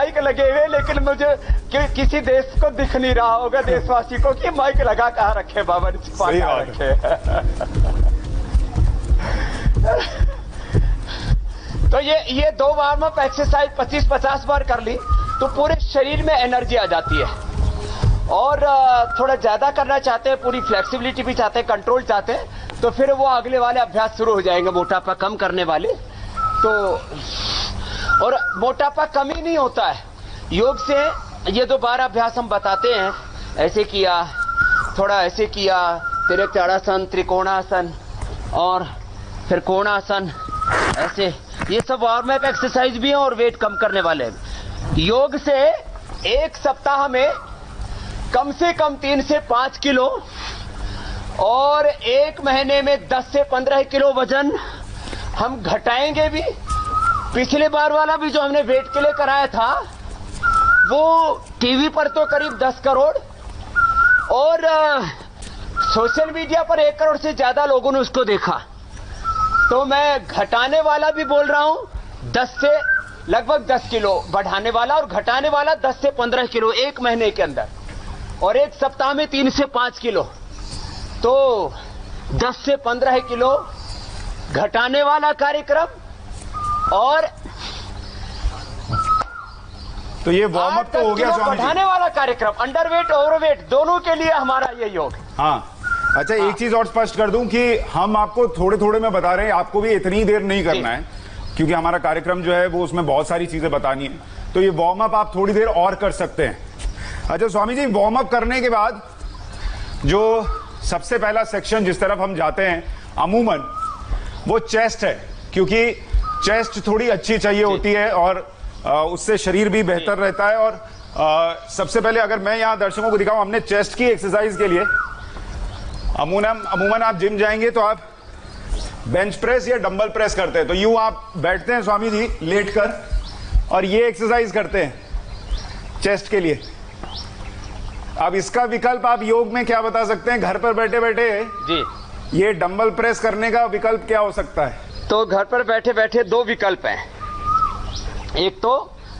Mic लगे हुए, लेकिन मुझे किसी देश को दिख नहीं रहा होगा, देशवासी को, कि माइक लगा कहाँ रखे बाबा ने, छिपा कहाँ रखे। तो ये 2 वार्म अप एक्सरसाइज 25-50 बार कर ली तो पूरे शरीर में एनर्जी आ जाती है। और थोड़ा ज्यादा करना चाहते हैं, पूरी फ्लेक्सिबिलिटी भी चाहते हैं, कंट्रोल चाहते हैं, तो फिर वो अगले वाले अभ्यास शुरू हो जाएंगे मोटापा कम करने वाले। तो और मोटापा कम ही नहीं होता है योग से। ये 12 अभ्यास हम बताते हैं, ऐसे किया, थोड़ा ऐसे किया, त्रिकोणासन, त्रिकोणासन और फिर कोणासन, ऐसे, ये सब वार्म अप एक्सरसाइज भी हैं और वेट कम करने वाले हैं। योग से एक सप्ताह में कम से कम 3 से 5 किलो और 1 महीने में 10 से 15 किलो वजन हम घटाएंगे भी। पिछले बार वाला भी जो हमने वेट के लिए कराया था वो टीवी पर तो करीब 10 करोड़ और सोशल मीडिया पर 1 करोड़ से ज्यादा लोगों ने उसको देखा। तो मैं घटाने वाला भी बोल रहा हूं, 10 से लगभग 10 किलो बढ़ाने वाला और घटाने वाला 10 से 15 किलो 1 महीने के अंदर, और 1 सप्ताह में 3 से 5 किलो। तो 10 से 15 किलो घटाने वाला कार्यक्रम और तो ये वार्म अप तो हो गया स्वामी जी। बढ़ाने वाला कार्यक्रम, अंडरवेट ओवरवेट दोनों के लिए हमारा ये योग। हाँ, अच्छा, एक चीज और स्पष्ट कर दूं कि हम आपको थोड़े थोड़े में बता रहे हैं, आपको भी इतनी देर नहीं करना है क्योंकि हमारा कार्यक्रम जो है वो उसमें बहुत सारी चीजें बतानी है। तो ये वार्म अप आप थोड़ी देर और कर सकते हैं। अच्छा स्वामी जी, वार्म अप करने के बाद जो सबसे पहला सेक्शन जिस तरफ हम जाते हैं अमूमन वो चेस्ट है, क्योंकि चेस्ट थोड़ी अच्छी चाहिए होती है और उससे शरीर भी बेहतर रहता है। और सबसे पहले अगर मैं यहाँ दर्शकों को दिखाऊं, हमने चेस्ट की एक्सरसाइज के लिए अमूमन आप जिम जाएंगे तो आप बेंच प्रेस या डंबल प्रेस करते हैं, तो यूं आप बैठते हैं स्वामी जी लेटकर और ये एक्सरसाइज करते हैं चेस्ट के लिए। अब इसका विकल्प आप योग में क्या बता सकते हैं, घर पर बैठे बैठे जी ये डंबल प्रेस करने का विकल्प क्या हो सकता है? तो घर पर बैठे बैठे 2 विकल्प हैं। एक तो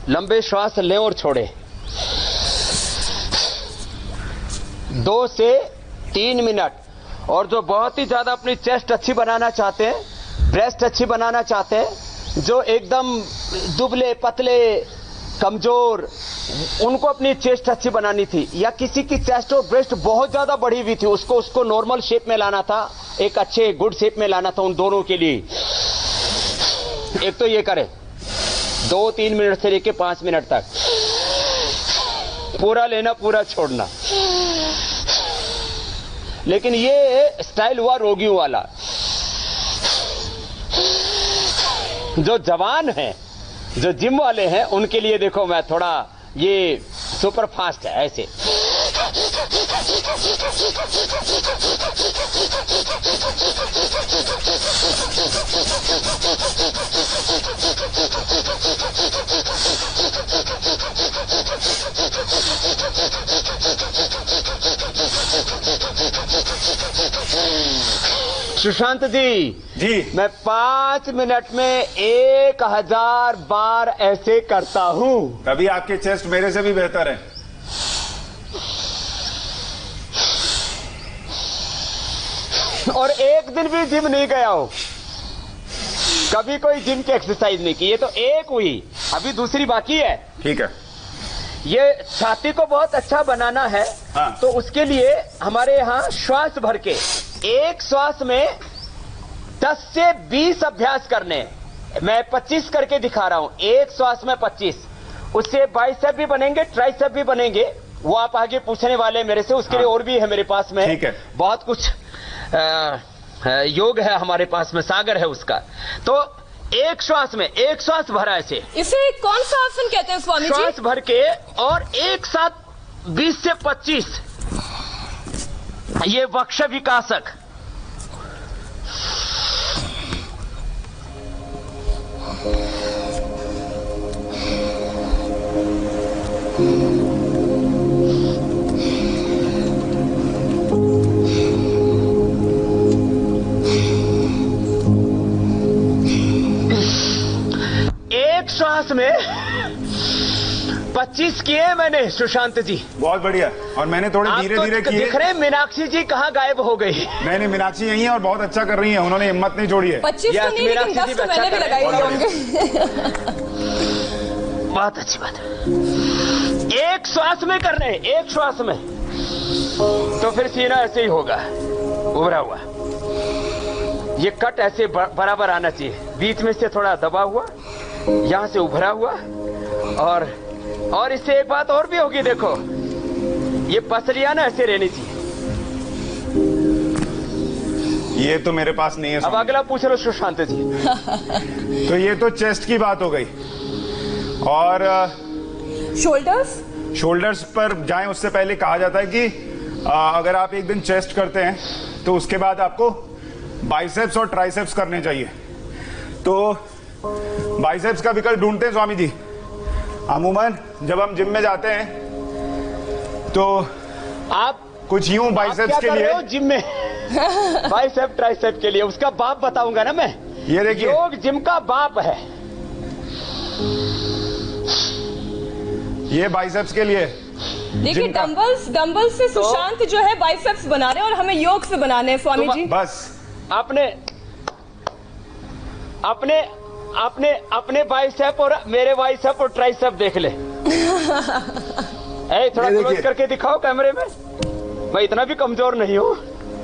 लंबे श्वास लें और छोड़ें, 2 से 3 मिनट। और जो बहुत ही ज्यादा अपनी चेस्ट अच्छी बनाना चाहते हैं, ब्रेस्ट अच्छी बनाना चाहते हैं, जो एकदम दुबले पतले कमजोर, उनको अपनी चेस्ट अच्छी बनानी थी, या किसी की चेस्ट और ब्रेस्ट बहुत ज्यादा बढ़ी हुई थी, उसको नॉर्मल शेप में लाना था, एक अच्छे गुड शेप में लाना था, उन दोनों के लिए एक तो ये करें 2-3 मिनट से लेके 5 मिनट तक, पूरा लेना पूरा छोड़ना। लेकिन ये स्टाइल हुआ रोगियों वाला। जो जवान हैं, जो जिम वाले हैं, उनके लिए देखो मैं थोड़ा ये सुपर फास्ट है, ऐसे सुशांत जी, मैं 5 मिनट में 1000 बार ऐसे करता हूं। तभी आपके चेस्ट मेरे से भी बेहतर है। और एक दिन भी जिम नहीं गया हूं, कभी कोई जिम की एक्सरसाइज नहीं की। ये तो एक हुई, अभी दूसरी बाकी है। ठीक है। ये छाती को बहुत अच्छा बनाना है। हाँ। तो उसके लिए हमारे यहाँ श्वास भर के, एक श्वास में 10 से 20 अभ्यास करने। मैं 25 करके दिखा रहा हूं, एक श्वास में 25। उससे बाइसेप भी बनेंगे, ट्राइसेप भी बनेंगे, वो आप आगे पूछने वाले मेरे से, उसके लिए और भी है मेरे पास में। ठीक है। बहुत कुछ योग है हमारे पास में, सागर है उसका। तो एक श्वास में, एक श्वास भरा ऐसे, इसे कौन सा आसन कहते हैं स्वामी जी? श्वास भर के और एक साथ 20 से 25, ये वक्ष विकासक। एक श्वास में 25 किए मैंने सुशांत जी। बहुत बढ़िया। और मैंने थोड़े धीरे धीरे किए। दिख रहे मीनाक्षी जी कहाँ गायब हो गई? नहीं, मीनाक्षी यही है और बहुत अच्छा कर रही है, उन्होंने हिम्मत नहीं छोड़ी है। 25 तो नहीं, लेकिन 10 तो मैंने भी लगाई होंगे। बहुत अच्छी बात है। एक श्वास में करने, एक श्वास में, तो फिर सीना ऐसे ही होगा, उभरा हुआ। ये कट ऐसे बराबर आना चाहिए, बीच में से थोड़ा दबा हुआ, यहां से उभरा हुआ। और इससे एक बात और भी होगी, देखो ये पसलियां ना ऐसे रहनी चाहिए। ये तो मेरे पास नहीं है। अब अगला पूछ लो सुशांत जी। तो ये तो चेस्ट की बात हो गई। और शोल्डर्स पर जाएं उससे पहले कहा जाता है कि अगर आप एक दिन चेस्ट करते हैं तो उसके बाद आपको बाइसेप्स और ट्राइसेप्स करने चाहिए। तो बाइसेप्स का विकल्प ढूंढते हैं स्वामी जी। अमूमन जब हम जिम में जाते हैं तो आप कुछ यूं बाइसेप्स के लिए जिम में बाइसेप ट्राइसेप के लिए उसका बाप बताऊंगा ना मैं। ये देखिए, योग जिम का बाप है। ये बाइसेप्स के लिए। देखिए डंबल्स से सुशांत जो है बाइसेप्स बना रहे हैं और हमें योग से बनाने हैं स्वामी जी। बस अपने बाइसेप और मेरे बाइसेप और ट्राइसेप देख ले। थोड़ा क्लोज करके दिखाओ कैमरे में। मैं इतना भी कमजोर नहीं हूँ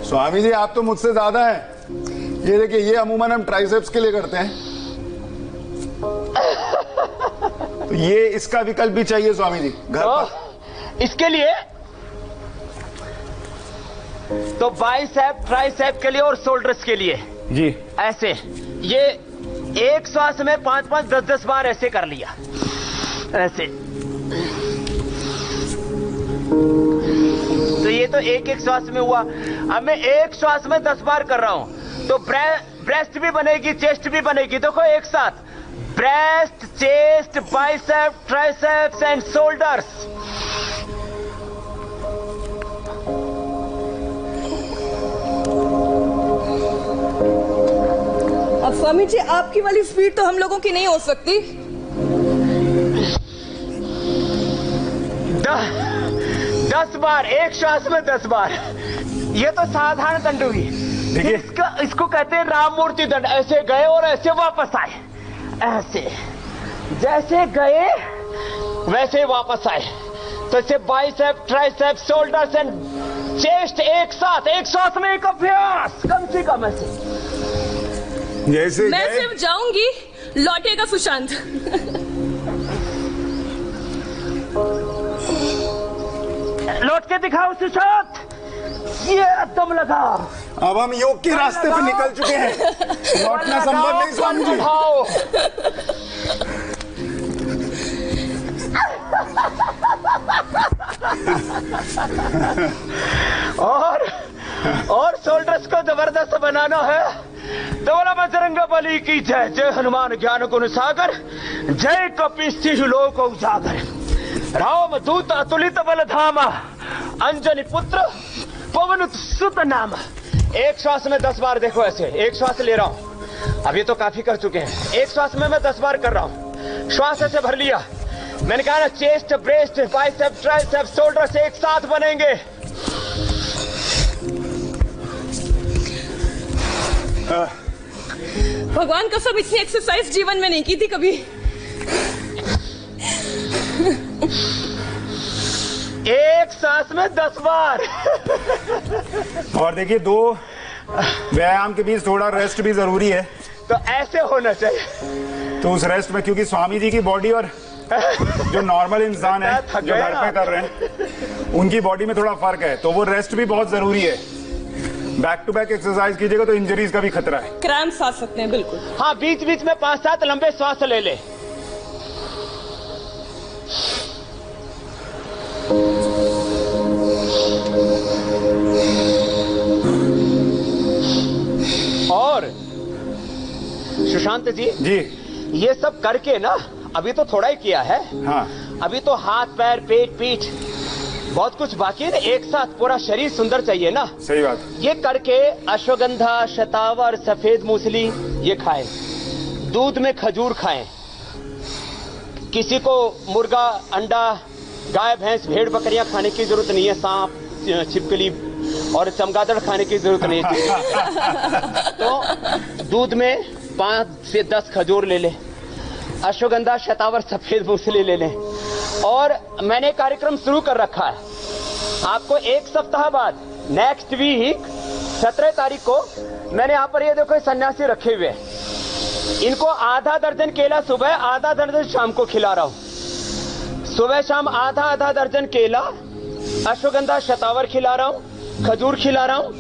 स्वामी जी, आप तो मुझसे ज्यादा हैं। ये देखिए, ये अमूमन हम ट्राइसेप्स के लिए करते हैं। तो ये इसका विकल्प भी चाहिए स्वामी जी घर पर। इसके लिए तो बाइसेप ट्राइसेप के लिए और शोल्डर्स के लिए जी ऐसे ये एक श्वास में 5-5 10-10 बार ऐसे कर लिया ऐसे। तो ये तो एक श्वास में हुआ। अब मैं एक श्वास में 10 बार कर रहा हूं तो ब्रेस्ट भी बनेगी, चेस्ट भी बनेगी। देखो एक साथ breast, chest, bicep, triceps and shoulders. अब स्वामी जी आपकी वाली स्पीड तो हम लोगों की नहीं हो सकती। 10 बार एक श्वास में 10 बार। ये तो साधारण दंड हुई। इसको कहते हैं राम मूर्ति दंड। ऐसे गए और ऐसे वापस आए, ऐसे जैसे गए वैसे वापस आए। तो इसे bicep, tricep, shoulders and chest एक साथ एक श्वास में एक अभ्यास कम से कम ऐसे। जैसे मैं सिर्फ जाऊंगी, लौटेगा सुशांत। लौट के दिखाओ सुशांत, ये दम लगा। अब हम योग के रास्ते पे निकल चुके हैं, लौटना संभव नहीं स्वामी जी। और शोल्डर्स को जबरदस्त बनाना है तो बोला बजरंगबली की जय। जय हनुमान ज्ञान गुण सागर, जय कपीसिंह लोक उजागर। राम दूत अतुलित बल धामा, अंजनी पुत्र पवन सुत नाम। एक श्वास में 10 बार। देखो ऐसे एक श्वास ले रहा हूं, अभी तो काफी कर चुके हैं। एक श्वास में मैं 10 बार कर रहा हूं। श्वास ऐसे भर लिया। मैंने कहा ना chest, breast, bicep, tricep, shoulders एक साथ बनेंगे। भगवान कसम इतनी एक्सरसाइज जीवन में नहीं की थी कभी। एक सांस में 10 बार। और देखिए 2 व्यायाम के बीच थोड़ा रेस्ट भी जरूरी है। तो ऐसे होना चाहिए। तो उस रेस्ट में क्योंकि स्वामी जी की बॉडी और जो नॉर्मल इंसान है जो घर पे कर रहे हैं उनकी बॉडी में थोड़ा फर्क है, तो वो रेस्ट भी बहुत जरूरी है। बैक टू बैक एक्सरसाइज कीजिएगा तो इंजरीज का भी खतरा है। क्रैम्प्स आ सकते हैं। बिल्कुल हाँ, बीच बीच में 5-7 लंबे श्वास ले ले। और सुशांत जी ये सब करके ना अभी तो थोड़ा ही किया है। हाँ, अभी तो हाथ पैर पेट पीठ बहुत कुछ बाकी है ना। एक साथ पूरा शरीर सुंदर चाहिए ना। सही बात। ये करके अश्वगंधा, शतावर, सफेद मूसली ये खाएं, दूध में खजूर खाएं, किसी को मुर्गा, अंडा, गाय, भैंस, भेड़, बकरियां खाने की जरूरत नहीं है। सांप, छिपकली और चमगादड़ खाने की जरूरत नहीं है। तो दूध में 5 से 10 खजूर ले ले, अश्वगंधा, शतावर, सफेद मूंगफली ले लें। और मैंने कार्यक्रम शुरू कर रखा है। आपको एक सप्ताह बाद, नेक्स्ट वीक 17 तारीख को, मैंने यहाँ पर ये देखो सन्यासी रखे हुए हैं। इनको आधा दर्जन केला सुबह, आधा दर्जन शाम को खिला रहा हूँ। सुबह शाम आधा आधा दर्जन केला, अश्वगंधा, शतावर खिला रहा हूँ, खजूर खिला रहा हूँ।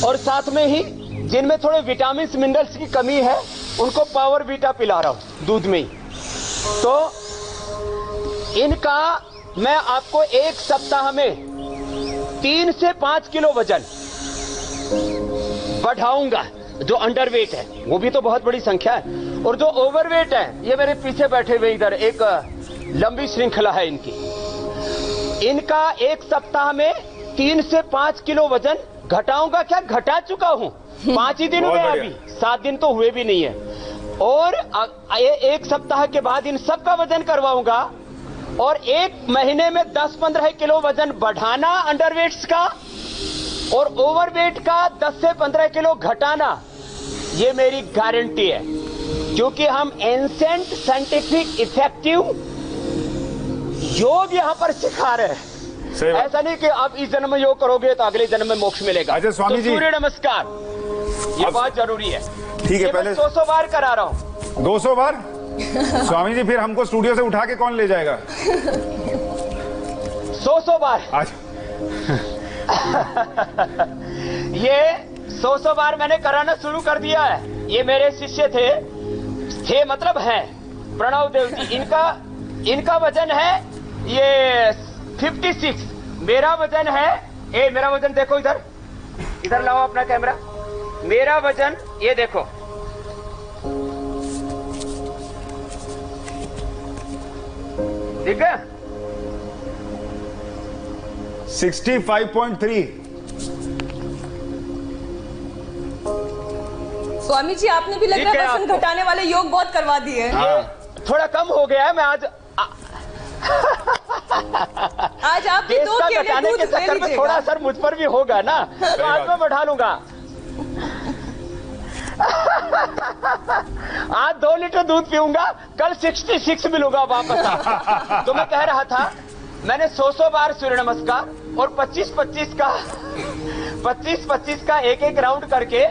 और साथ में ही जिनमें थोड़े विटामिन मिनरल्स की कमी है उनको पावर बीटा पिला रहा हूँ दूध में ही। तो इनका मैं आपको एक सप्ताह में 3 से 5 किलो वजन बढ़ाऊंगा। जो अंडरवेट है वो भी तो बहुत बड़ी संख्या है, और जो ओवरवेट है, ये मेरे पीछे बैठे हुए इधर एक लंबी श्रृंखला है इनकी। इनका एक सप्ताह में 3 से 5 किलो वजन घटाऊंगा। क्या घटा चुका हूं 5 ही दिनों में, अभी 7 दिन तो हुए भी नहीं है। और एक सप्ताह के बाद इन सब का वजन करवाऊंगा, और 1 महीने में 10-15 किलो वजन बढ़ाना अंडरवेट्स का, और ओवरवेट का 10 से 15 किलो घटाना। ये मेरी गारंटी है, क्योंकि हम एंसेंट साइंटिफिक इफेक्टिव योग यहां पर सिखा रहे हैं। ऐसा नहीं कि आप इस जन्म में योग करोगे तो अगले जन्म में मोक्ष मिलेगा। अच्छा स्वामी जी, सूर्य नमस्कार ये बहुत जरूरी है। ठीक है, पहले 200 बार करा रहा हूं। 200 बार? स्वामी जी फिर हमको स्टूडियो से उठा के कौन ले जाएगा? 100 बार। ये 100 बार मैंने कराना शुरू कर दिया है। ये मेरे शिष्य थे मतलब है प्रणव देव जी। इनका वजन है ये 56। मेरा वजन है, मेरा वजन देखो, इधर लाओ अपना कैमरा। मेरा वजन ये देखो, ठीक है, 65.3। स्वामी जी आपने भी लग रहा है वजन घटाने वाले योग बहुत करवा दिए। ये थोड़ा कम हो गया है। मैं आज आप भी 2 केले घटाने दूध के चक्कर में थोड़ा असर मुझ पर भी होगा ना, तो आज मैं बढ़ा लूंगा। आज 2 लीटर दूध पीऊंगा, कल 66 मिलूंगा वापस। तो मैं कह रहा था, मैंने 100 बार सूर्य नमस्कार और 25-25 का एक राउंड करके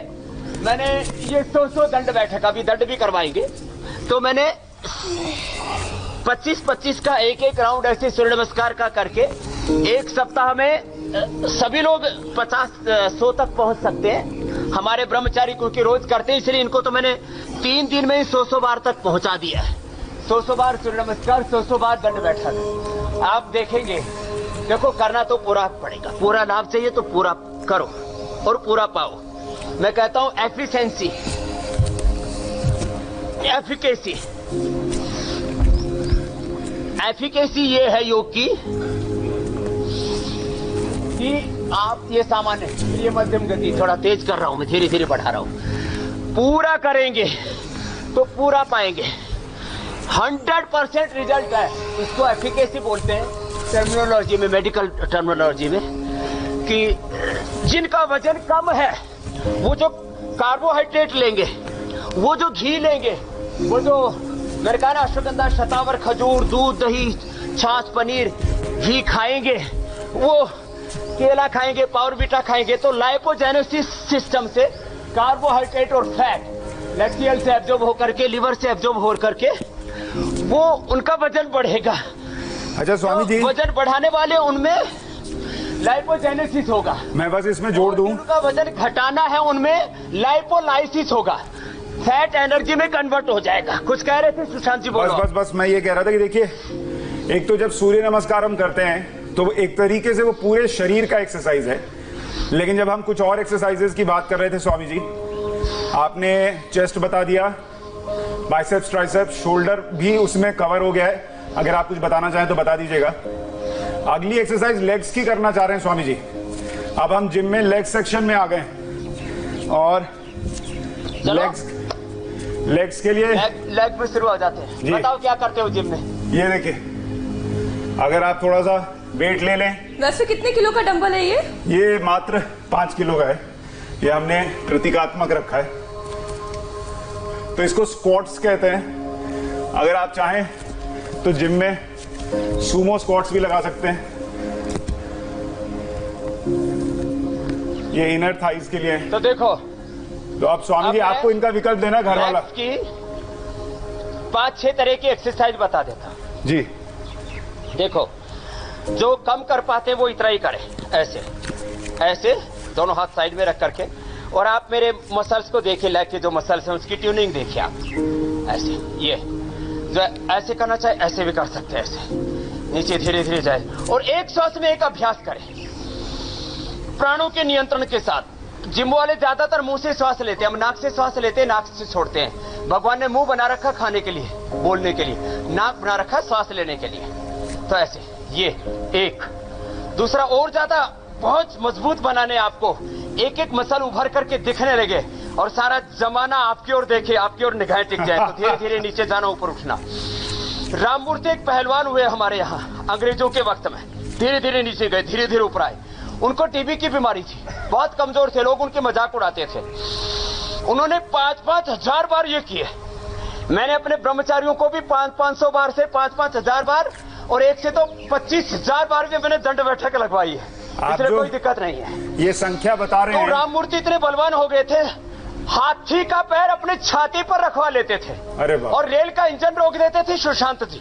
मैंने ये 100 दंड बैठक, अभी दंड भी करवाएंगे। तो मैंने 25-25 का एक राउंड ऐसे सूर्य नमस्कार का करके एक सप्ताह में सभी लोग 50-100 तक पहुंच सकते हैं। हमारे ब्रह्मचारी क्योंकि रोज करते हैं, इसलिए इनको तो मैंने 3 दिन में ही 100 बार तक पहुंचा दिया है। 100 बार सूर्य नमस्कार, 100 बार दंड बैठक। आप देखेंगे, देखो करना तो पूरा पड़ेगा। पूरा लाभ चाहिए तो पूरा करो और पूरा पाओ। मैं कहता हूं एफिशिएंसी, एफिकेसी ये है योग की कि आप ये सामान्य, ये मध्यम गति, थोड़ा तेज कर रहा हूं मैं, धीरे धीरे बढ़ा रहा हूं। पूरा करेंगे तो पूरा पाएंगे। 100% रिजल्ट है। इसको एफिकेसी बोलते हैं टर्मिनोलॉजी में, मेडिकल टर्मिनोलॉजी में, कि जिनका वजन कम है वो जो कार्बोहाइड्रेट लेंगे, वो जो घी लेंगे, वो जो मैंने कहा ना अश्वगंधा, शतावर, खजूर, दूध, दही, छाछ, पनीर, घी खाएंगे, वो केला खाएंगे, पावर बीटा खाएंगे, तो लाइपोजेनेसिस सिस्टम से कार्बोहाइड्रेट और फैट लैक्टियल से एब्जॉर्ब होकर के, लिवर से एब्जॉर्ब होकर के वो उनका वजन बढ़ेगा। अच्छा स्वामी जी, वजन बढ़ाने वाले उनमें लाइपोजेनेसिस होगा। मैं बस इसमें जोड़ दूं, उनका वजन घटाना है उनमें लाइपोलाइसिस होगा, फैट एनर्जी में कन्वर्ट हो जाएगा। कुछ कह रहे थे सुशांत जी? बोलो। बस मैं ये कह रहा था कि देखिए, एक तो जब सूर्य नमस्कार हम करते हैं तो एक तरीके से वो पूरे शरीर का एक्सरसाइज है, लेकिन जब हम कुछ और एक्सरसाइजेस की बात कर रहे थे स्वामी जी, आपने चेस्ट बता दिया, बाइसेप्स, ट्राइसेप्स, शोल्डर भी उसमें कवर हो गया है। अगर आप कुछ बताना चाहें तो बता दीजिएगा। अगली एक्सरसाइज लेग्स की करना चाह रहे हैं स्वामी जी। अब हम जिम में लेग सेक्शन में आ गए, और लेग्स के लिए लेग में शुरू हो जाते हैं। बताओ क्या करते हो जिम में? ये देखिए, अगर आप थोड़ा सा वेट ले लें। वैसे कितने किलो का डंबल है ये मात्र 5 किलो का है। ये हमने प्रतीकात्मक रखा है, तो इसको स्क्वाट्स कहते हैं। अगर आप चाहें तो जिम में सूमो स्क्वाट्स भी लगा सकते हैं। ये इनर थाइस के लिए है। तो देखो, तो आप स्वामी जी, आपको इनका विकल्प देना घर वाला की 5-6 तरह की एक्सरसाइज बता देता जी। देखो, जो कम कर पाते वो इतना ही करे, ऐसे ऐसे दोनों हाथ साइड में रख करके, और आप मेरे मसल्स को देखिए, लेग के जो मसल्स हैं उसकी ट्यूनिंग देखिए आप। ऐसे ये जो ऐसे करना चाहे ऐसे भी कर सकते हैं, ऐसे नीचे धीरे धीरे जाए, और एक श्वास में एक अभ्यास करें प्राणों के नियंत्रण के साथ। जिम वाले ज्यादातर मुंह से श्वास लेते हैं, हम नाक से श्वास लेते हैं, नाक से छोड़ते हैं। भगवान ने मुंह बना रखा खाने के लिए, बोलने के लिए, नाक बना रखा श्वास लेने के लिए। तो ऐसे ये एक। दूसरा, और ज्यादा बहुत मजबूत बनाने आपको, एक एक मसल उभर करके दिखने लगे और सारा जमाना आपकी ओर देखे, आपकी ओर निगाहें टिक जाए, तो धीरे धीरे नीचे जाना, ऊपर उठना। राममूर्ति एक पहलवान हुए हमारे यहाँ अंग्रेजों के वक्त में, धीरे धीरे नीचे गए, धीरे धीरे ऊपर आए। उनको टीबी की बीमारी थी, बहुत कमजोर थे, लोग उनके मजाक उड़ाते थे। उन्होंने 5-5 हजार बार ये किए। मैंने अपने ब्रह्मचारियों को भी 500-500 बार से 5-5 हजार बार, और एक से तो 25,000 बार भी मैंने दंड बैठक लगवाई है। इसलिए कोई दिक्कत नहीं है। ये संख्या बता रहे हैं। तो राममूर्ति इतने बलवान हो गए थे, हाथी का पैर अपने छाती पर रखवा लेते थे। अरे वाह। और रेल का इंजन रोक देते थे सुशांत जी।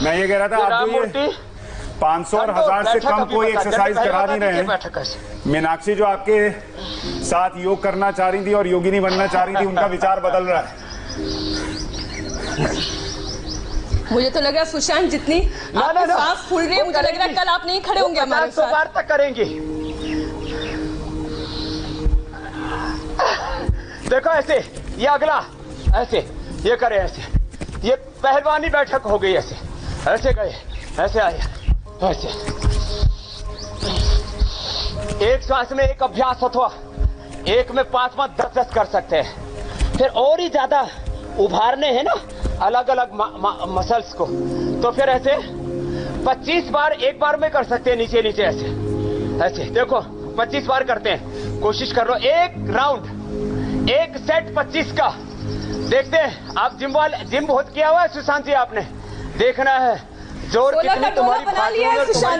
मैं ये कह रहा था, आप जो ये 500 और 1000 से कम कोई एक्सरसाइज करा नहीं रहे हैं। मीनाक्षी जो आपके साथ योग करना चाह रही थी और योगिनी बनना चाह रही थी, उनका विचार बदल रहा है। मुझे तो लग रहा है सुशांत, जितनी सांस फूल रही है, मुझे लग रहा है कल आप नहीं खड़े होंगे हमारे साथ। 500 बार तक करेंगे। देखो ऐसे, ये अगला ऐसे, ये करे ऐसे, ये पहलवानी बैठक हो गई। ऐसे ऐसे गए, ऐसे आए, ऐसे एक श्वास में एक अभ्यास अथवा एक में 5-5, 10-10 कर सकते हैं। फिर और ही ज्यादा उभारने हैं ना अलग अलग मसल्स को, तो फिर ऐसे 25 बार एक बार में कर सकते हैं, नीचे नीचे ऐसे ऐसे। देखो 25 बार करते हैं, कोशिश कर लो। एक राउंड, एक सेट 25 का। देखते हैं आप जिम बहुत किया हुआ है सुशांत जी, आपने देखना है जोर कितनी तुम्हारी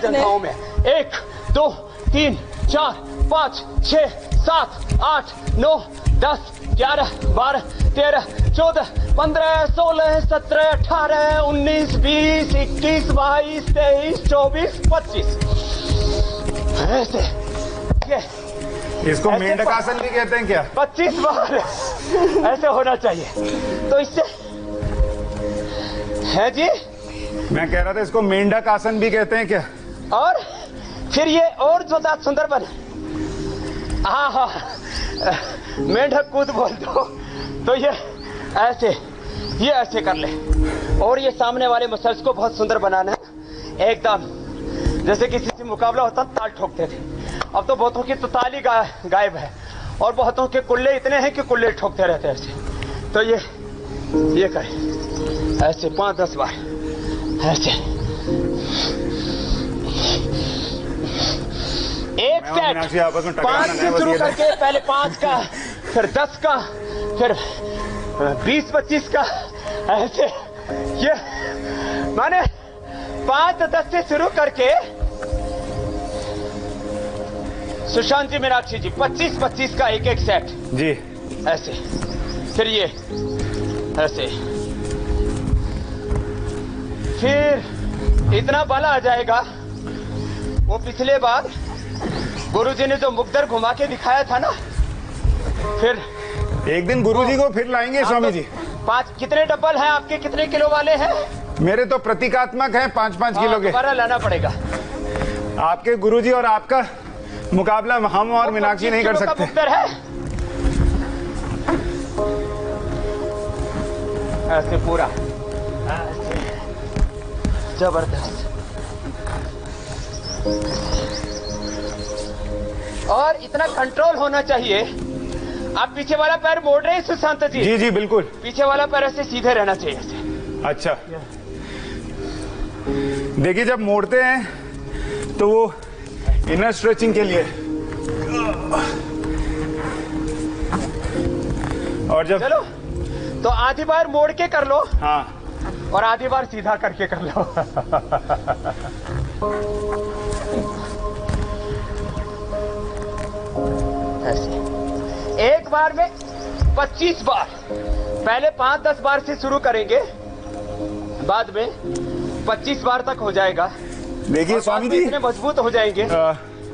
जंघाओं में। 1 2 3 4 5 6 7 8 9 10 11 12 13 14 15 16 17 18 19 20 21 22 23 24 25 ऐसे। ये इसको मेंढकासन भी कहते हैं क्या? 25 बार ऐसे होना चाहिए। तो इससे है जी, मैं कह रहा था इसको मेंढक आसन भी कहते हैं क्या? और फिर ये और ज्यादा सुंदर बने। हाँ हाँ, मेंढक कूद बोल दो। तो ये ऐसे कर ले, और ये सामने वाले मसल्स को बहुत सुंदर बनाना है एकदम। जैसे किसी से मुकाबला होता ताल ठोकते थे, अब तो बहुतों की तो ताल ही गायब है, और बहुतों के कुल्ले इतने हैं कि कुल्ले ठोकते रहते हैं ऐसे। तो ये करें ऐसे 5-10 बार ऐसे। एक सेट 5 से शुरू करके, पहले 5 का, फिर 10 का, फिर 20-25 का ऐसे। ये माने 5-10 से शुरू करके सुशांत जी, मीनाक्षी जी 25-25 का एक सेट जी ऐसे। फिर ये ऐसे, फिर इतना बल आ जाएगा। वो पिछले बार गुरुजी ने जो मुकदर घुमा के दिखाया था ना, फिर एक दिन गुरुजी को फिर लाएंगे स्वामी जी। 5 कितने डबल हैं आपके, कितने किलो वाले हैं? मेरे तो प्रतीकात्मक हैं 5-5 किलो के। दोबारा लाना पड़ेगा। आपके गुरुजी और आपका मुकाबला हम और मीनाक्षी नहीं कर सकते। मुकदर है ऐसे पूरा ऐसे, जबरदस्त। और इतना कंट्रोल होना चाहिए। आप पीछे वाला पैर मोड़ रहे हैं सुशांत जी? जी जी बिल्कुल। पीछे वाला पैर ऐसे सीधे रहना चाहिए ऐसे। अच्छा, देखिए जब मोड़ते हैं तो वो इनर स्ट्रेचिंग के लिए, और जब चलो तो आधी बार मोड़ के कर लो, हाँ, और आधी बार सीधा करके कर लो। ऐसे एक बार में 25 बार, पहले 5-10 बार से शुरू करेंगे, बाद में 25 बार तक हो जाएगा। देखिए स्वामी जी इतने मजबूत हो जाएंगे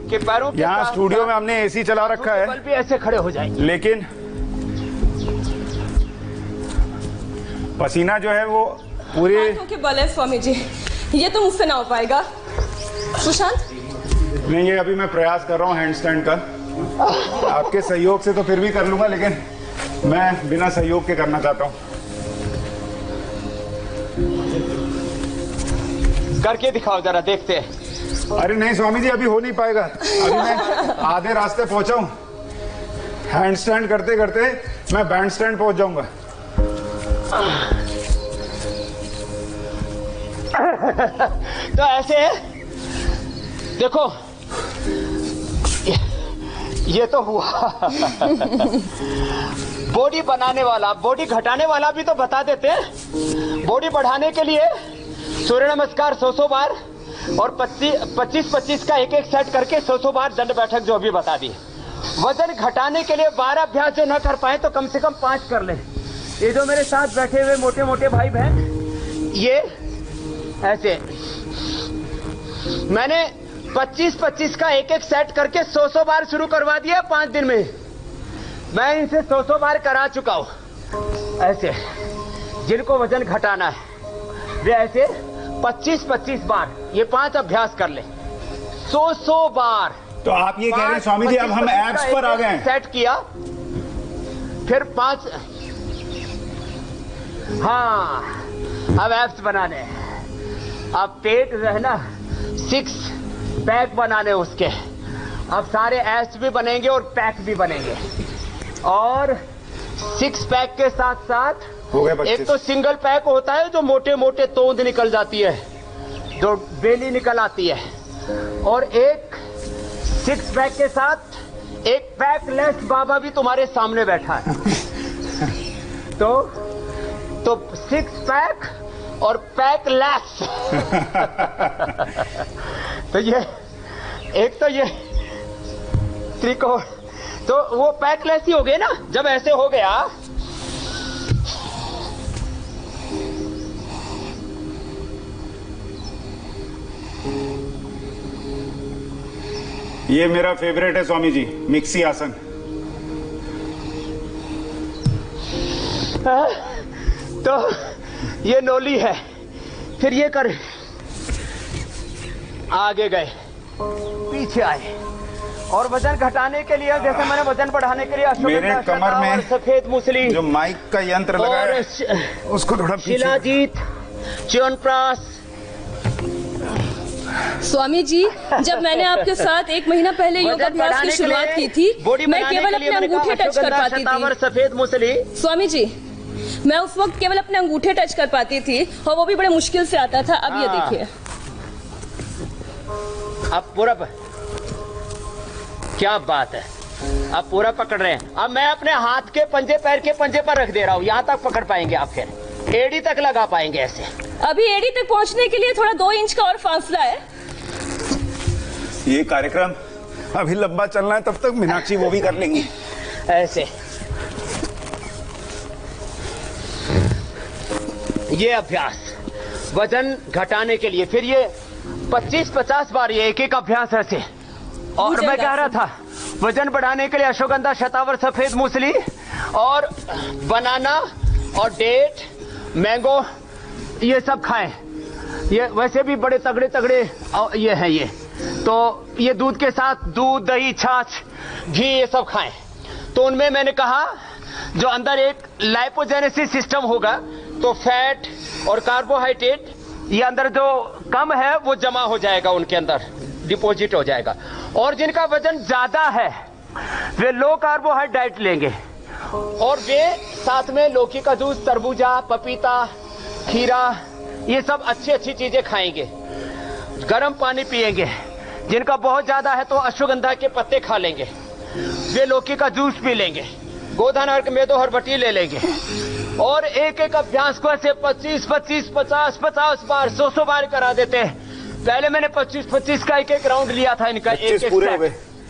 कि पैरों के यहाँ साथ स्टूडियो में हमने एसी चला रखा है, बल भी ऐसे खड़े हो जाएंगे, लेकिन पसीना जो है वो पूरे हाथों के बल है स्वामी जी, ये तो मुझसे ना हो पाएगा। सुशांत, नहीं, ये अभी मैं प्रयास कर रहा हूँ हैंड स्टैंड का, आपके सहयोग से तो फिर भी कर लूंगा, लेकिन मैं बिना सहयोग के करना चाहता हूँ। करके दिखाओ जरा, देखते हैं। अरे नहीं स्वामी जी, अभी हो नहीं पाएगा, अभी मैं आधे रास्ते पहुंचा हूँ। हैंड स्टैंड करते करते मैं बैंड स्टैंड पहुंच जाऊंगा। तो ऐसे देखो, ये तो हुआ। बॉडी बनाने वाला, बॉडी घटाने वाला भी तो बता देते हैं। बॉडी बढ़ाने के लिए सूर्य नमस्कार 100 बार और 25-25 का एक सेट करके 100 बार दंड बैठक जो अभी बता दी। वजन घटाने के लिए 12 अभ्यास जो न कर पाए तो कम से कम 5 कर ले। ये जो मेरे साथ बैठे हुए मोटे मोटे भाई बहन, ये ऐसे मैंने 25-25 का एक सेट करके 100 बार शुरू करवा दिया 5 दिन में। मैं इनसे 100 बार करा चुका हूं। ऐसे जिनको वजन घटाना है वे ऐसे 25-25 बार ये 5 अभ्यास कर ले, 100 बार। तो आप ये कह रहे हैं स्वामी जी अब हम एब्स पर आ गए हैं? सेट किया, फिर 5, हाँ अब एब्स बनाने हैं। अब पेट जो है ना 6 पैक बनाने उसके, अब सारे एब्स भी बनेंगे और पैक भी बनेंगे। और 6 पैक के साथ साथ हो गए 25। एक तो सिंगल पैक होता है जो मोटे मोटे तोंद निकल जाती है, जो बेली निकल आती है, और एक 6 पैक के साथ एक पैक लेस बाबा भी तुम्हारे सामने बैठा है। तो 6 पैक और पैक लेस। तो ये एक तो ये त्रिकोण, तो वो पैक लेस ही हो गए ना। जब ऐसे हो गया ये मेरा फेवरेट है स्वामी जी, मिक्सी आसन। तो ये नोली है, फिर ये कर, आगे गए, पीछे आए, और वजन घटाने के लिए जैसे मैंने वजन बढ़ाने के लिए मेरे कमर में सफेद मूसली जो माइक का यंत्र लगा है उसको थोड़ा पीछे। शिलाजीत, च्यवनप्राश। स्वामी जी, जब मैंने आपके साथ 1 महीना पहले योगाभ्यास की शुरुआत की थी, मैं केवल अपने अंगूठे टच कर पाती थी। सफेद मूसली। स्वामी जी, मैं उस वक्त केवल अपने अंगूठे टच कर पाती थी और वो भी बड़े मुश्किल से आता था। अब ये देखिए, अब पूरा क्या बात है, अब पूरा पकड़ रहे हैं। अब मैं अपने हाथ के पंजे, पैर के पंजे पर रख दे रहा हूँ, यहाँ तक पकड़ पाएंगे आप, फिर एड़ी तक लगा पाएंगे ऐसे। अभी एड़ी तक पहुँचने के लिए थोड़ा 2 इंच का और फासला है। ये कार्यक्रम अभी लंबा चलना है, तब तक मीनाक्षी वो भी कर लेंगी ऐसे। ये अभ्यास वजन घटाने के लिए, फिर ये 25-50 बार ये एक अभ्यास ऐसे। और मैं कह रहा था वजन बढ़ाने के लिए अश्वगंधा, शतावर, सफेद मूसली और बनाना और डेट, मैंगो, ये सब खाएं। ये वैसे भी बड़े तगड़े तगड़े ये हैं ये, तो ये दूध के साथ दूध, दही, छाछ, घी, ये सब खाएं। तो उनमें मैंने कहा जो अंदर एक लाइपोजेनेसिस सिस्टम होगा, तो फैट और कार्बोहाइड्रेट ये अंदर जो कम है वो जमा हो जाएगा, उनके अंदर डिपॉजिट हो जाएगा। और जिनका वजन ज्यादा है वे लो कार्बोहाइड्रेट लेंगे, और वे साथ में लौकी का जूस, तरबूजा, पपीता, खीरा, ये सब अच्छी अच्छी चीजें खाएंगे। गर्म पानी पिएंगे, जिनका बहुत ज्यादा है तो अश्वगंधा के पत्ते खा लेंगे, वे लौकी का जूस पी लेंगे, गोधन अर्क मेदो हरबटी ले लेंगे और एक एक अभ्यास को ऐसे 25 25 50 50 बार 100 बार करा देते हैं। पहले मैंने 25 25 का एक राउंड लिया था इनका, एक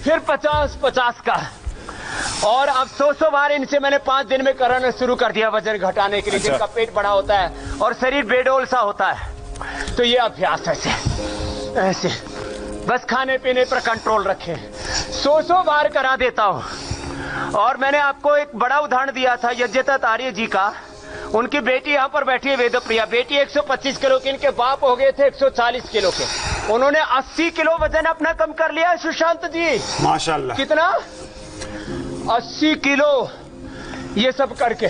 फिर 50 50 का, और अब 100 बार इनसे मैंने 5 दिन में कराना शुरू कर दिया वजन घटाने के लिए। जिनका पेट बड़ा होता है और शरीर बेडोल सा होता है, तो ये अभ्यास ऐसे ऐसे बस खाने पीने पर कंट्रोल रखें। 100 बार करा देता हूं। और मैंने आपको एक बड़ा उदाहरण दिया था यज्ञदत्त आर्य जी का। उनकी बेटी यहाँ पर बैठी है वेदप्रिया, बेटी 125 किलो की, इनके बाप हो गए थे 140 किलो के। उन्होंने 80 किलो वजन अपना कम कर लिया सुशांत जी, माशाल्लाह। कितना? 80 किलो, ये सब करके।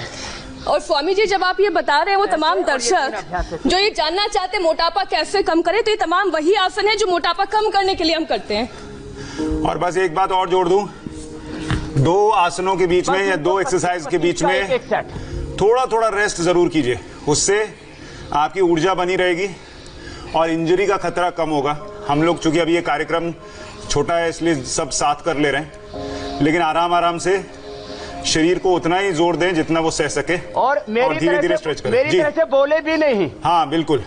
और स्वामी जी, जब आप ये बता रहे हैं वो तमाम दर्शक जो ये जानना चाहते हैं मोटापा कैसे कम करें, तो ये तमाम वही आसन है जो मोटापा कम करने के लिए हम करते हैं। और बस एक बात और जोड़ दूं, 2 आसनों के बीच में या 2 एक्सरसाइज के बीच में थोड़ा थोड़ा रेस्ट जरूर कीजिए, उससे आपकी ऊर्जा बनी रहेगी और इंजरी का खतरा कम होगा। हम लोग चूंकि अभी ये कार्यक्रम छोटा है इसलिए सब साथ कर ले रहे हैं, लेकिन आराम आराम से शरीर को उतना ही जोर दें जितना वो सह सके और धीरे धीरे स्ट्रेच करें। मेरी तरह से बोले भी नहीं। हाँ बिल्कुल।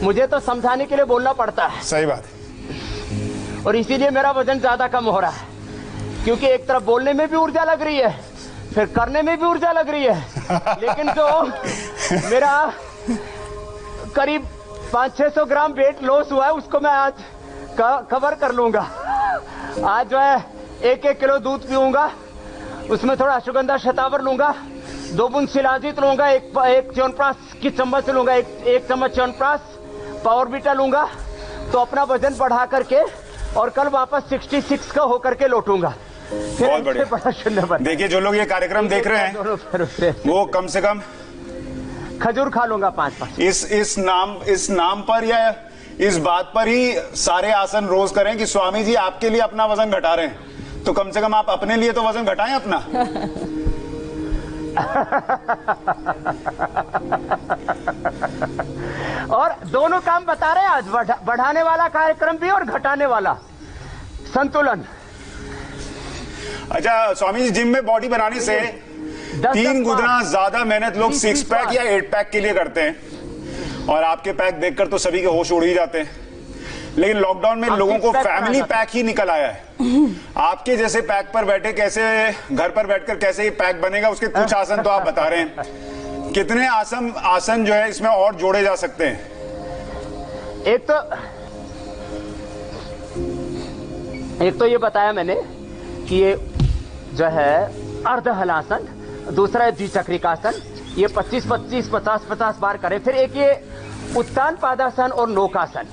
मुझे तो समझाने के लिए बोलना पड़ता है। सही बात। और इसीलिए मेरा वजन ज्यादा कम हो रहा है, क्योंकि एक तरफ बोलने में भी ऊर्जा लग रही है, फिर करने में भी ऊर्जा लग रही है। लेकिन जो मेरा करीब 500-600 ग्राम वेट लॉस हुआ है उसको मैं आज कवर कर लूंगा। आज जो है 1-1 किलो दूध पीऊंगा, उसमें थोड़ा अश्वगंधा शतावर लूंगा, 2 बूंद शिलाजीत लूंगा, एक च्यवनप्राश की चम्मच लूंगा, एक चम्मच च्यवनप्राश, पावर बीटा लूंगा, तो अपना वजन बढ़ा करके और कल वापस 66 का होकर के लौटूंगा। बहुत बढ़िया। देखिए, जो लोग ये कार्यक्रम देख रहे हैं वो कम से कम खजूर खा लूंगा 5-5। इस नाम पर या इस बात पर ही सारे आसन रोज करें कि स्वामी जी आपके लिए अपना वजन घटा रहे हैं, तो कम से कम आप अपने लिए तो वजन घटाएं अपना। और दोनों काम बता रहे हैं आज, बढ़ाने वाला कार्यक्रम भी और घटाने वाला, संतुलन। अच्छा स्वामी जी, जिम में बॉडी बनाने से 3 गुना ज्यादा मेहनत लोग 6 पैक या 8 पैक के लिए करते हैं, और आपके पैक देखकर तो सभी के होश उड़ ही जाते हैं। लेकिन लॉकडाउन में लोगों को फैमिली पैक ही निकल आया है। आपके जैसे पैक पर बैठे कैसे, घर पर बैठकर कैसे ये पैक बनेगा, उसके कुछ आसन तो आप बता रहे हैं। कितने आसन जो है इसमें और जोड़े जा सकते हैं? एक तो ये बताया मैंने कि ये जो है अर्ध हलासन, दूसरा है द्विचक्रिकासन, ये 25-25 50-50 बार करें। फिर एक ये उत्तान पादासन और नौकासन,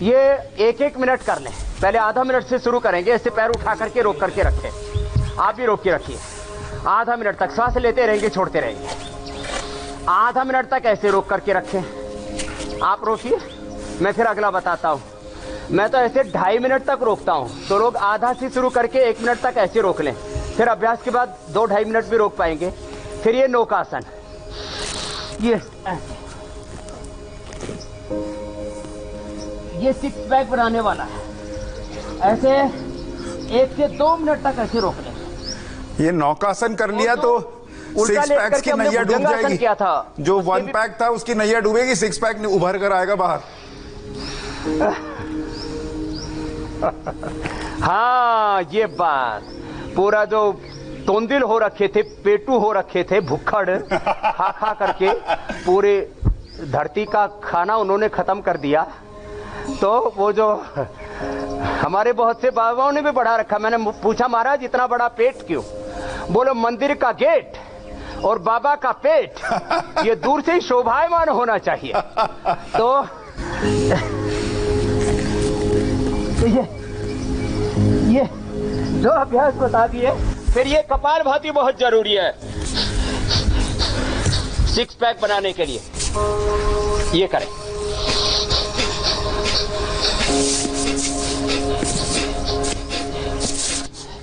ये 1-1 मिनट कर लें। पहले आधा मिनट से शुरू करेंगे, ऐसे पैर उठा करके रोक करके रखें, आप भी रोक के रखिए। आधा मिनट तक सांस लेते रहेंगे, छोड़ते रहेंगे। आधा मिनट तक ऐसे रोक करके रखें, आप रोकिए, मैं फिर अगला बताता हूं। मैं तो ऐसे 2.5 मिनट तक रोकता हूं, तो लोग आधा से शुरू करके 1 मिनट तक ऐसे रोक लें, फिर अभ्यास के बाद 2-2.5 मिनट भी रोक पाएंगे। फिर ये नौकासन, ये 6 पैक बनाने वाला है, ऐसे 1 से 2 मिनट तक ऐसे रोक लें। ये नौकासन कर लिया तो 6 पैक्स की नैया डूब जाएगी। क्या था जो 1 पैक था उसकी नैया डूबेगी, 6 पैक उभर कर आएगा बाहर। हाँ, ये बात, पूरा जो तोंदिल हो रखे थे, पेटू हो रखे थे, भुक्खड़ खा खा करके पूरे धरती का खाना उन्होंने खत्म कर दिया। तो वो जो हमारे बहुत से बाबाओं ने भी बढ़ा रखा। मैंने पूछा, महाराज इतना बड़ा पेट क्यों? बोलो, मंदिर का गेट और बाबा का पेट ये दूर से ही शोभायमान होना चाहिए। तो ये जो अभ्यास बता दिए। फिर ये कपालभाति बहुत जरूरी है 6 पैक बनाने के लिए, ये करें।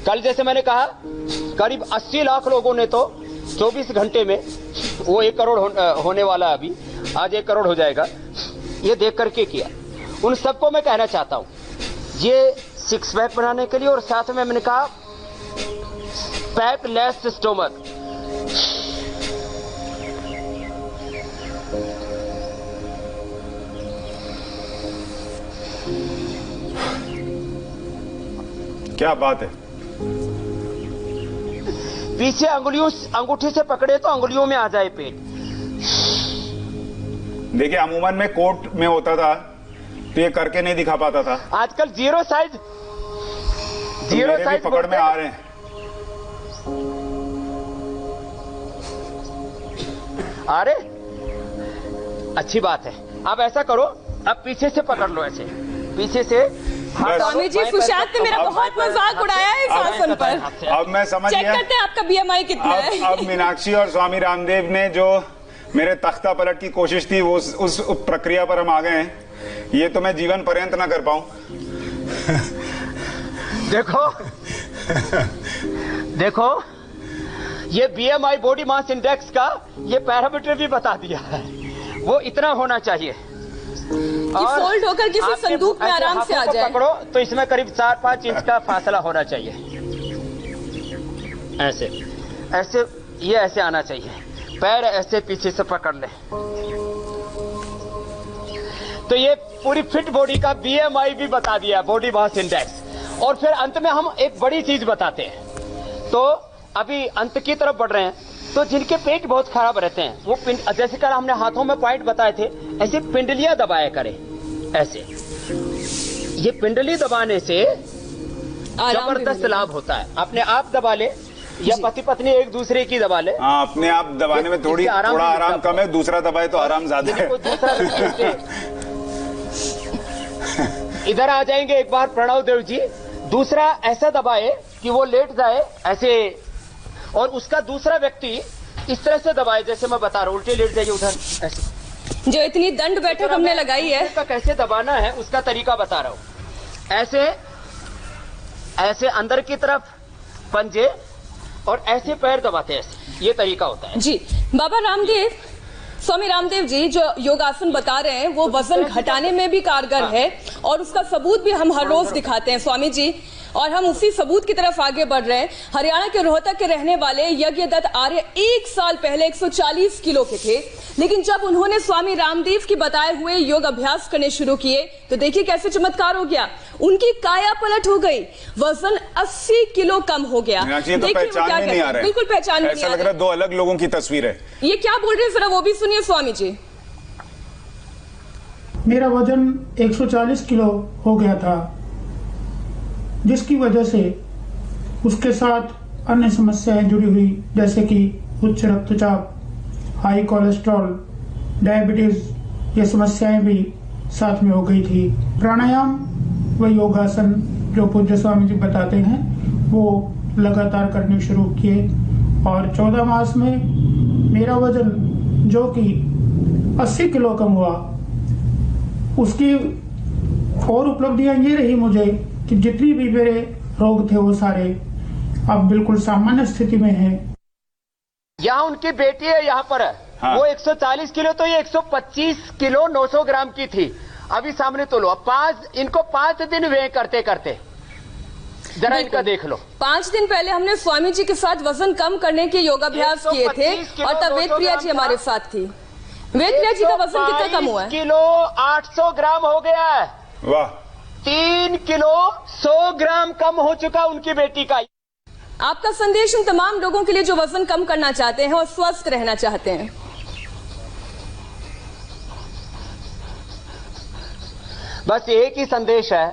कल जैसे मैंने कहा, करीब 80 लाख लोगों ने तो 24 घंटे में वो 1 करोड़ होने वाला अभी, आज 1 करोड़ हो जाएगा। ये देख करके किया। उन सबको मैं कहना चाहता हूं, ये 6 पैक बनाने के लिए, और साथ में मैंने कहा पैक लेस स्टोमक। क्या बात है। पीछे अंगूठी से पकड़े तो अंगुलियों में आ जाए पेट। देखिए अमूमन में कोर्ट में होता था तो ये करके नहीं दिखा पाता था। आजकल जीरो साइज पकड़ में आ रहे हैं। अरे अच्छी बात है। अब ऐसा करो, अब पीछे से पकड़ लो, ऐसे पीछे से। स्वामी जी, सुशांत ने मेरा बहुत मजाक उड़ाया है इस आसन पर। अब मैं समझ चेक गया। करते हैं आपका BMI कितना है। अब मीनाक्षी और स्वामी रामदेव ने जो मेरे तख्ता पलट की कोशिश थी, वो उस प्रक्रिया पर हम आ गए हैं। ये तो मैं जीवन पर्यंत ना कर पाऊं। देखो ये BMI बॉडी मास इंडेक्स का ये पैरामीटर भी बता दिया है, वो इतना होना चाहिए। और फोल्ड होकर किसी संदूक में आराम से आ जाए। पकड़ो तो इसमें करीब 4-5 इंच का फासला होना चाहिए। ऐसे ये ऐसे आना चाहिए। पैर ऐसे पीछे से पकड़ ले तो ये पूरी फिट बॉडी का BMI भी बता दिया, बॉडी मास इंडेक्स। और फिर अंत में हम एक बड़ी चीज बताते हैं। तो अभी अंत की तरफ बढ़ रहे हैं, तो जिनके पेट बहुत खराब रहते हैं वो जैसे कर हमने हाथों में पॉइंट बताए थे, ऐसे पिंडलियां दबाया करें। ऐसे ये पिंडली दबाने से जबरदस्त लाभ होता है। अपने आप दबा ले या पति पत्नी एक दूसरे की दबा ले। हाँ, अपने आप दबाने में थोड़ा आराम कम है, दूसरा दबाए तो आराम ज्यादा है। इधर आ जाएंगे एक बार प्रणव देव जी। दूसरा ऐसा दबाए कि वो लेट जाए ऐसे, और उसका दूसरा व्यक्ति इस तरह से दबाए जैसे मैं बता रहा हूँ, उल्टे लेट जाइए उधर ऐसे। जो इतनी दंड बैठक हमने लगाई है, उसका कैसे दबाना है उसका तरीका बता रहा हूँ। ऐसे अंदर की तरफ पंजे और ऐसे पैर दबाते हैं, ऐसे ये तरीका होता है जी। बाबा रामदेव, स्वामी रामदेव जी जो योगासन बता रहे हैं वो वजन घटाने में भी कारगर है, और उसका सबूत भी हम हर रोज दिखाते हैं स्वामी जी, और हम उसी सबूत की तरफ आगे बढ़ रहे हैं। हरियाणा के रोहतक के रहने वाले यज्ञदत्त आर्य 1 साल पहले 140 किलो के थे, लेकिन जब उन्होंने स्वामी रामदेव की बताए हुए योग अभ्यास करने शुरू किए तो देखिए कैसे चमत्कार हो गया। उनकी काया पलट हो गई, वजन 80 किलो कम हो गया। देखिए पहचान में नहीं आ रहा है, बिल्कुल पहचान में नहीं आ रहा है। ऐसा लग रहा है 2 अलग लोगों की तस्वीर है। ये क्या बोल रहे हैं जरा वो भी सुनिए स्वामी जी। मेरा वजन 140 किलो हो गया था, जिसकी वजह से उसके साथ अन्य समस्याएं जुड़ी हुई, जैसे कि उच्च रक्तचाप, हाई कोलेस्ट्रॉल, डायबिटीज, ये समस्याएं भी साथ में हो गई थी। प्राणायाम व योगासन जो पूज्य स्वामी जी बताते हैं वो लगातार करने शुरू किए, और 14 मास में मेरा वजन जो कि 80 किलो कम हुआ। उसकी और उपलब्धियां ये रही मुझे कि जितनी भी मेरे रोग थे वो सारे अब बिल्कुल सामान्य स्थिति में हैं। यहाँ उनकी बेटी है, यहाँ पर है। हाँ। वो 140 किलो तो ये 125 किलो 900 ग्राम की थी। अभी सामने तो लो, इनको 5 दिन वे करते करते जरा इनका देख लो। 5 दिन पहले हमने स्वामी जी के साथ वजन कम करने के योगाभ्यास किए थे, और तब वेद प्रिया जी हमारे साथ थी। वेद प्रिया जी का वजन कितना कम हुआ है? किलो 800 ग्राम हो गया है। वाह। 3 किलो 100 ग्राम कम हो चुका उनकी बेटी का। आपका संदेश उन तमाम लोगों के लिए जो वजन कम करना चाहते हैं और स्वस्थ रहना चाहते हैं। बस एक ही संदेश है,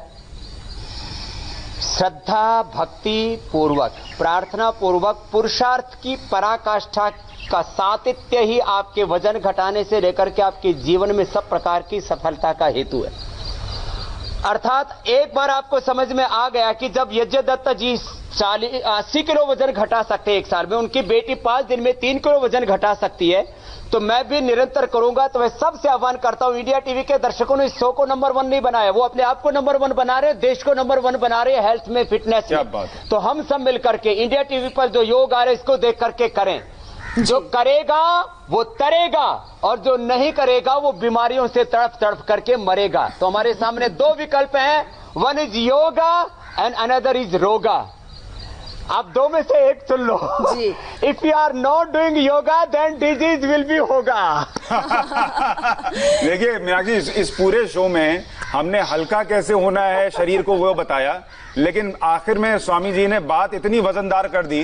श्रद्धा भक्ति पूर्वक, प्रार्थना पूर्वक, पुरुषार्थ की पराकाष्ठा का सातत्य ही आपके वजन घटाने से लेकर के आपके जीवन में सब प्रकार की सफलता का हेतु है। अर्थात एक बार आपको समझ में आ गया कि जब यज्ञदत्त जी 80 किलो वजन घटा सकते हैं 1 साल में, उनकी बेटी 5 दिन में 3 किलो वजन घटा सकती है, तो मैं भी निरंतर करूंगा। तो मैं सबसे आह्वान करता हूं, इंडिया टीवी के दर्शकों ने इस शो को नंबर 1 नहीं बनाया, वो अपने आप को नंबर 1 बना रहे हैं, देश को नंबर 1 बना रहे हैं हेल्थ में, फिटनेस में। तो हम सब मिलकर के इंडिया टीवी पर जो योग आ रहे हैं इसको देख करके करें। जो करेगा वो तरेगा और जो नहीं करेगा वो बीमारियों से तड़प तड़प करके मरेगा। तो हमारे सामने दो विकल्प हैं, one is yoga and another is रोगा। आप दो में से एक चुन लो जी। If you are not doing yoga then disease will be होगा। देखिए मीनाक्षी, इस पूरे शो में हमने हल्का कैसे होना है शरीर को वो बताया, लेकिन आखिर में स्वामी जी ने बात इतनी वजनदार कर दी,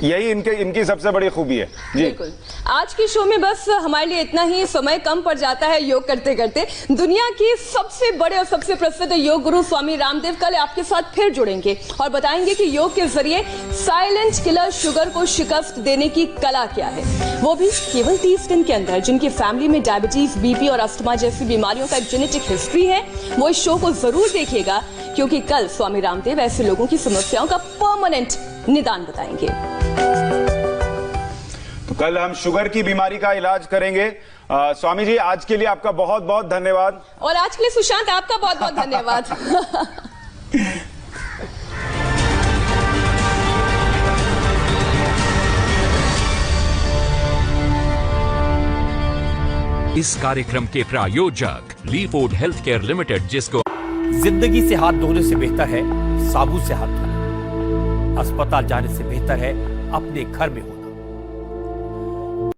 यही इनकी सबसे बड़ी खूबी है जी। बिल्कुल। आज के शो में बस हमारे लिए इतना ही, समय कम पड़ जाता है योग करते करते। दुनिया की सबसे बड़े और सबसे प्रसिद्ध योग गुरु स्वामी रामदेव कल आपके साथ फिर जुड़ेंगे और बताएंगे कि योग के जरिए साइलेंट किलर शुगर को शिकस्त देने की कला क्या है, वो भी केवल 30 दिन के अंदर। जिनकी फैमिली में डायबिटीज, बीपी और अस्थमा जैसी बीमारियों का एक जेनेटिक हिस्ट्री है, वो इस शो को जरूर देखिएगा, क्योंकि कल स्वामी रामदेव ऐसे लोगों की समस्याओं का परमानेंट निदान बताएंगे। तो कल हम शुगर की बीमारी का इलाज करेंगे। स्वामी जी, आज के लिए आपका बहुत बहुत धन्यवाद। और आज के लिए सुशांत आपका बहुत बहुत धन्यवाद। इस कार्यक्रम के प्रायोजक लीफोर्ड हेल्थ केयर लिमिटेड, जिसको जिंदगी से हाथ धोने से बेहतर है साबुन से हाथ धोना। अस्पताल जाने से बेहतर है अपने घर में होना।